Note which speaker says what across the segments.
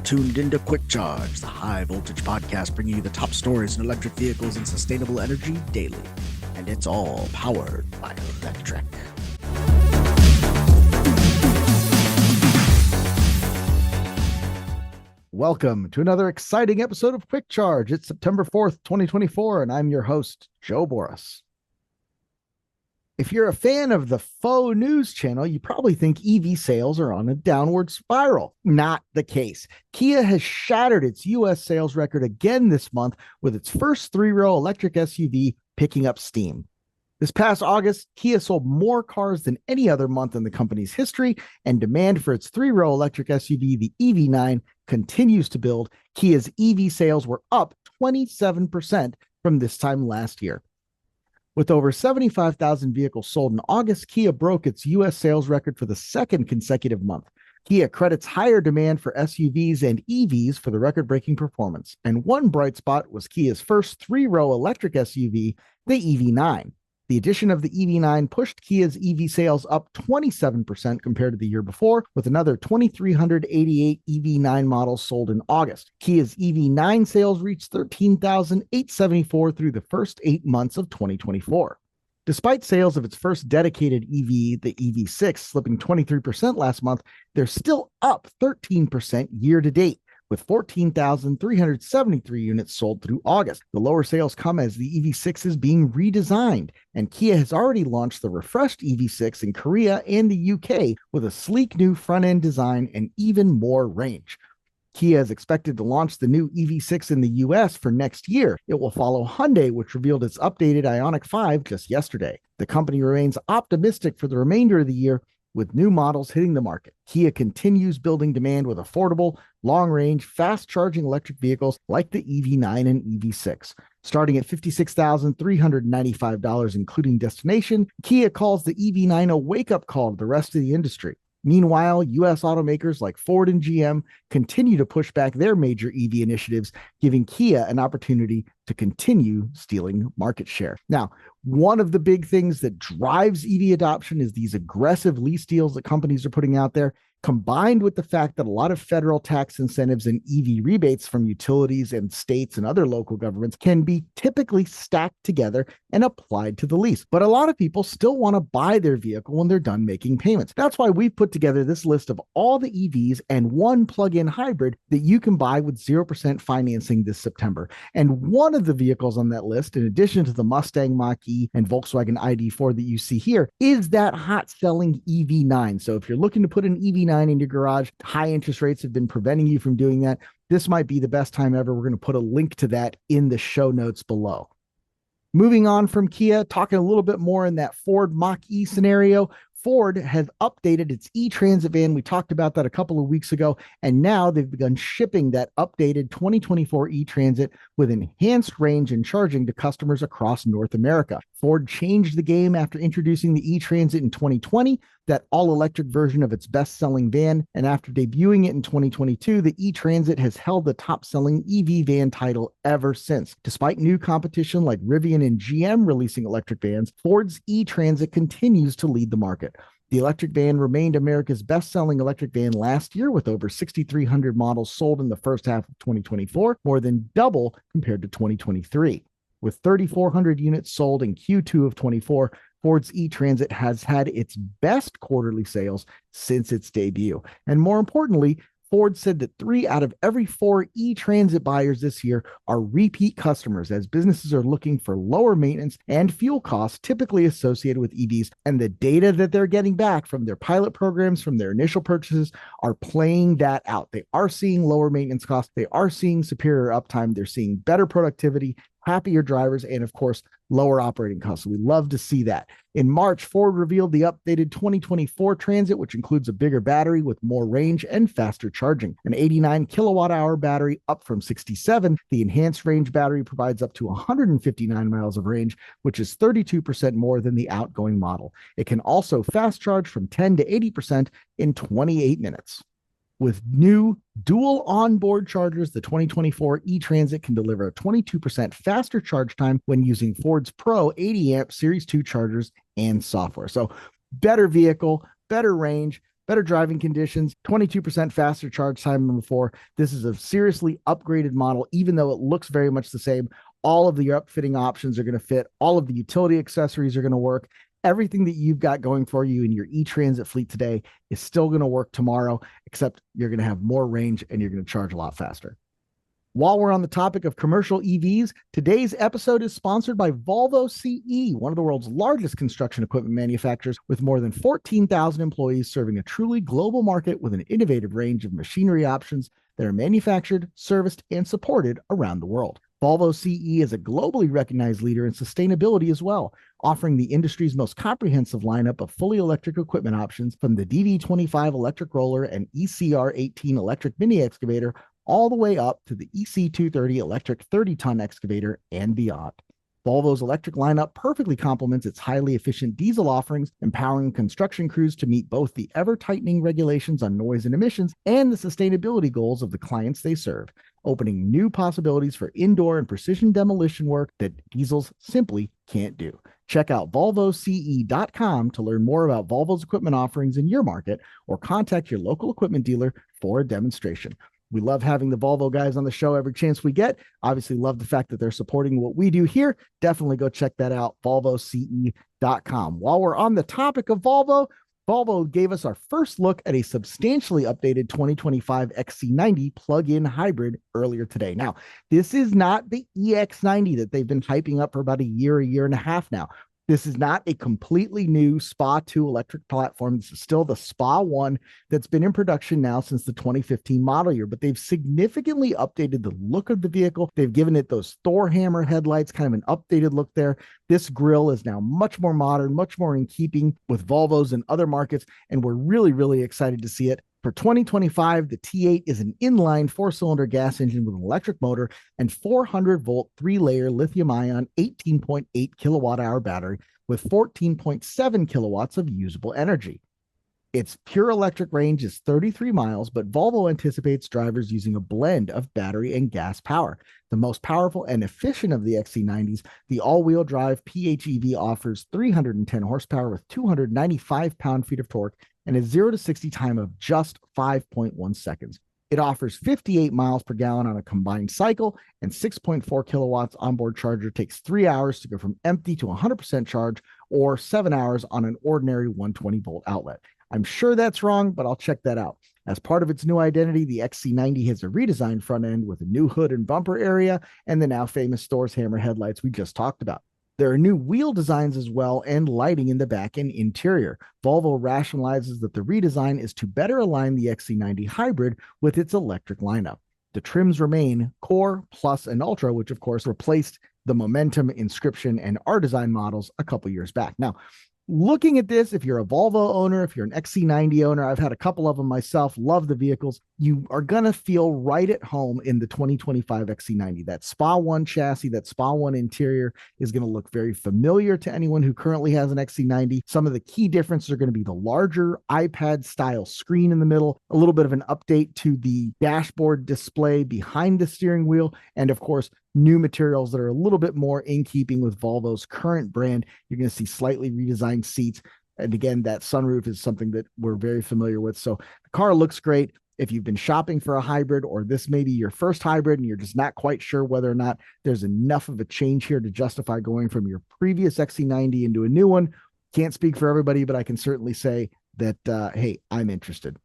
Speaker 1: tuned into Quick Charge, the high voltage podcast bringing you the top stories in electric vehicles and sustainable energy daily. And it's all powered by electric. Welcome to another exciting episode of Quick Charge. It's September 4th, 2024, and I'm your host, Joe Boris. If you're a fan of the faux news channel, you probably think EV sales are on a downward spiral. Not the case. Kia has shattered its U.S. sales record again this month with its first three-row electric SUV picking up steam. This past August, Kia sold more cars than any other month in the company's history, and demand for its three-row electric SUV, the EV9, continues to build. Kia's EV sales were up 27% from this time last year. With over 75,000 vehicles sold in August, Kia broke its U.S. sales record for the second consecutive month. Kia credits higher demand for SUVs and EVs for the record-breaking performance. And one bright spot was Kia's first three-row electric SUV, the EV9. The addition of the EV9 pushed Kia's EV sales up 27% compared to the year before, with another 2,388 EV9 models sold in August. Kia's EV9 sales reached 13,874 through the first 8 months of 2024. Despite sales of its first dedicated EV, the EV6, slipping 23% last month, they're still up 13% year to date, with 14,373 units sold through August. The lower sales come as the EV6 is being redesigned, and Kia has already launched the refreshed EV6 in Korea and the UK with a sleek new front-end design and even more range. Kia is expected to launch the new EV6 in the US for next year. It will follow Hyundai, which revealed its updated Ioniq 5 just yesterday. The company remains optimistic for the remainder of the year, with new models hitting the market. Kia continues building demand with affordable, long-range, fast-charging electric vehicles like the EV9 and EV6. Starting at $56,395, including destination, Kia calls the EV9 a wake-up call to the rest of the industry. Meanwhile, U.S. automakers like Ford and GM continue to push back their major EV initiatives, giving Kia an opportunity to continue stealing market share. Now, one of the big things that drives EV adoption is these aggressive lease deals that companies are putting out there, combined with the fact that a lot of federal tax incentives and EV rebates from utilities and states and other local governments can be typically stacked together and applied to the lease. But a lot of people still want to buy their vehicle when they're done making payments. That's why we put together this list of all the EVs and one plug-in hybrid that you can buy with 0% financing this September. And one of the vehicles on that list, in addition to the Mustang Mach-E and Volkswagen ID.4 that you see here, is that hot-selling EV9. So if you're looking to put an EV9 in your garage, high interest rates have been preventing you from doing that, this might be the best time ever. We're going to put a link to that in the show notes below. Moving on from Kia, talking a little bit more in that Ford Mach-E scenario, Ford has updated its e-Transit van. We talked about that a couple of weeks ago, and now they've begun shipping that updated 2024 e-Transit with enhanced range and charging to customers across North America. Ford changed the game after introducing the e-Transit in 2020, that all-electric version of its best-selling van, and after debuting it in 2022, the e-Transit has held the top-selling EV van title ever since. Despite new competition like Rivian and GM releasing electric vans, Ford's e-Transit continues to lead the market. The electric van remained America's best-selling electric van last year, with over 6,300 models sold in the first half of 2024, more than double compared to 2023. With 3,400 units sold in Q2 of 24, Ford's e-Transit has had its best quarterly sales since its debut. And more importantly, Ford said that 3 out of every 4 e-Transit buyers this year are repeat customers, as businesses are looking for lower maintenance and fuel costs typically associated with EVs. And the data that they're getting back from their pilot programs, from their initial purchases, are playing that out. They are seeing lower maintenance costs. They are seeing superior uptime. They're seeing better productivity, happier drivers, and of course, lower operating costs. We love to see that. In March, Ford revealed the updated 2024 Transit, which includes a bigger battery with more range and faster charging. An 89 kilowatt hour battery up from 67. The enhanced range battery provides up to 159 miles of range, which is 32% more than the outgoing model. It can also fast charge from 10 to 80% in 28 minutes. With new dual onboard chargers, the 2024 e-Transit can deliver a 22% faster charge time when using Ford's Pro 80 amp Series 2 chargers and software. So better vehicle, better range, better driving conditions, 22% faster charge time than before. This is a seriously upgraded model, even though it looks very much the same. All of the upfitting options are going to fit. All of the utility accessories are going to work. Everything that you've got going for you in your e-transit fleet today is still going to work tomorrow, except you're going to have more range and you're going to charge a lot faster. While we're on the topic of commercial EVs, today's episode is sponsored by Volvo CE, one of the world's largest construction equipment manufacturers with more than 14,000 employees serving a truly global market with an innovative range of machinery options that are manufactured, serviced, and supported around the world. Volvo CE is a globally recognized leader in sustainability as well, offering the industry's most comprehensive lineup of fully electric equipment options from the DD25 electric roller and ECR18 electric mini excavator all the way up to the EC230 electric 30-ton excavator and beyond. Volvo's electric lineup perfectly complements its highly efficient diesel offerings, empowering construction crews to meet both the ever-tightening regulations on noise and emissions and the sustainability goals of the clients they serve, opening new possibilities for indoor and precision demolition work that diesels simply can't do. Check out VolvoCE.com to learn more about Volvo's equipment offerings in your market, or contact your local equipment dealer for a demonstration. We love having the Volvo guys on the show every chance we get. Obviously, love the fact that they're supporting what we do here. Definitely go check that out, VolvoCE.com. While we're on the topic of Volvo, Volvo gave us our first look at a substantially updated 2025 XC90 plug-in hybrid earlier today. Now, this is not the EX90 that they've been hyping up for about a year and a half now. This is not a completely new SPA 2 electric platform. This is still the SPA 1 that's been in production now since the 2015 model year, but they've significantly updated the look of the vehicle. They've given it those Thor hammer headlights, kind of an updated look there. This grille is now much more modern, much more in keeping with Volvo's and other markets, and we're really, really excited to see it. For 2025, the T8 is an inline 4-cylinder gas engine with an electric motor and 400-volt 3-layer lithium-ion 18.8 kilowatt-hour battery with 14.7 kilowatts of usable energy. Its pure electric range is 33 miles, but Volvo anticipates drivers using a blend of battery and gas power. The most powerful and efficient of the XC90s, the all-wheel drive PHEV offers 310 horsepower with 295 pound-feet of torque and a 0 to 60 time of just 5.1 seconds. It offers 58 miles per gallon on a combined cycle, and 6.4 kilowatts onboard charger takes 3 hours to go from empty to 100% charge, or 7 hours on an ordinary 120-volt outlet. I'm sure that's wrong, but I'll check that out. As part of its new identity, the XC90 has a redesigned front end with a new hood and bumper area and the now famous Thor's hammer headlights we just talked about. There are new wheel designs as well and lighting in the back and interior. Volvo rationalizes that the redesign is to better align the XC90 hybrid with its electric lineup. The trims remain Core, Plus, and Ultra, which of course replaced the Momentum, Inscription, and R-Design models a couple years back. Now, looking at this, if you're a Volvo owner, if you're an XC90 owner, I've had a couple of them myself, love the vehicles, you are going to feel right at home in the 2025 XC90. That SPA 1 chassis, that SPA 1 interior is going to look very familiar to anyone who currently has an XC90. Some of the key differences are going to be the larger iPad-style screen in the middle, a little bit of an update to the dashboard display behind the steering wheel, and of course, new materials that are a little bit more in keeping with Volvo's current brand. You're going to see slightly redesigned seats. And again, that sunroof is something that we're very familiar with. So the car looks great. If you've been shopping for a hybrid, or this may be your first hybrid and you're just not quite sure whether or not there's enough of a change here to justify going from your previous XC90 into a new one, can't speak for everybody, but I can certainly say that, hey, I'm interested.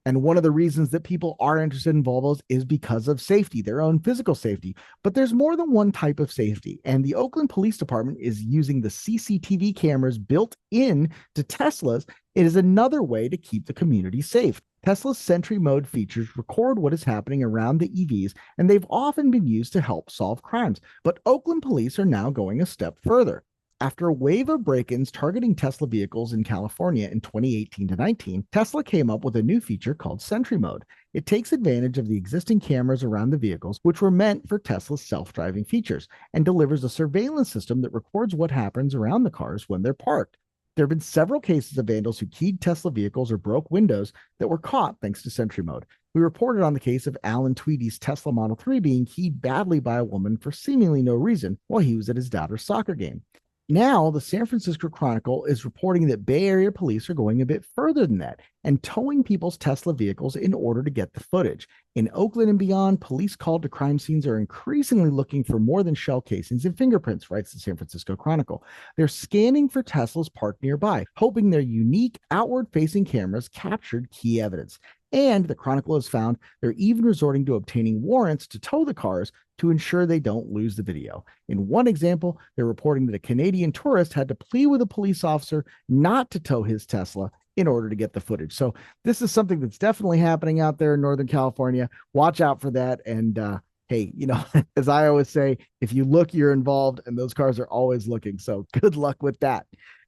Speaker 1: And one of the reasons that people are interested in Volvos is because of safety, their own physical safety. But there's more than one type of safety. And the Oakland Police Department is using the CCTV cameras built in to Teslas. It is another way to keep the community safe. Tesla's Sentry Mode features record what is happening around the EVs, and they've often been used to help solve crimes. But Oakland police are now going a step further. After a wave of break-ins targeting Tesla vehicles in California in 2018 to 19, Tesla came up with a new feature called Sentry Mode. It takes advantage of the existing cameras around the vehicles, which were meant for Tesla's self-driving features, and delivers a surveillance system that records what happens around the cars when they're parked. There have been several cases of vandals who keyed Tesla vehicles or broke windows that were caught thanks to Sentry Mode. We reported on the case of Alan Tweedy's Tesla Model 3 being keyed badly by a woman for seemingly no reason while he was at his daughter's soccer game. Now, the San Francisco Chronicle is reporting that Bay Area police are going a bit further than that and towing people's Tesla vehicles in order to get the footage. In Oakland and beyond, police called to crime scenes are increasingly looking for more than shell casings and fingerprints, writes the San Francisco Chronicle. They're scanning for Teslas parked nearby, hoping their unique outward-facing cameras captured key evidence. And the Chronicle has found they're even resorting to obtaining warrants to tow the cars to ensure they don't lose the video. In one example, they're reporting that a Canadian tourist had to plead with a police officer not to tow his Tesla in order to get the footage. So this is something that's definitely happening out there in Northern California. Watch out for that. And hey, as I always say, if you look, you're involved, and those cars are always looking. So good luck with that.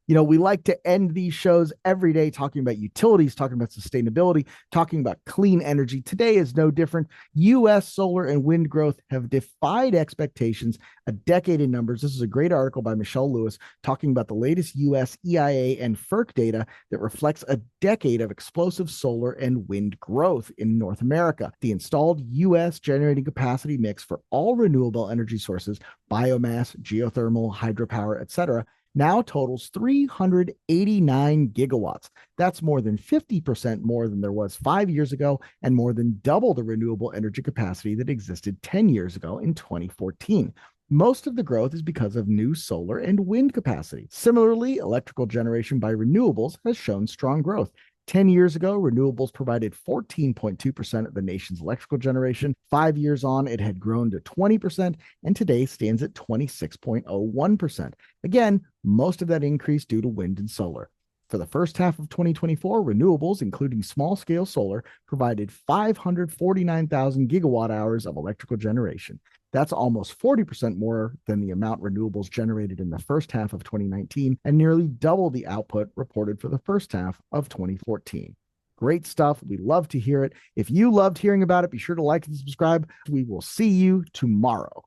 Speaker 1: We like to end these shows every day talking about utilities, talking about sustainability, talking about clean energy. Today is no different. U.S. solar and wind growth have defied expectations, a decade in numbers. This is a great article by Michelle Lewis talking about the latest U.S. EIA and FERC data that reflects a decade of explosive solar and wind growth in North America. The installed U.S. generating capacity mix for all renewable energy sources, biomass, geothermal, hydropower, etc., now totals 389 gigawatts. That's more than 50% more than there was 5 years ago and more than double the renewable energy capacity that existed 10 years ago in 2014. Most of the growth is because of new solar and wind capacity. Similarly, electrical generation by renewables has shown strong growth. 10 years ago, renewables provided 14.2% of the nation's electrical generation. 5 years on, it had grown to 20%, and today stands at 26.01%. Again, most of that increase due to wind and solar. For the first half of 2024, renewables, including small-scale solar, provided 549,000 gigawatt hours of electrical generation. That's almost 40% more than the amount renewables generated in the first half of 2019 and nearly double the output reported for the first half of 2014. Great stuff. We love to hear it. If you loved hearing about it, be sure to like and subscribe. We will see you tomorrow.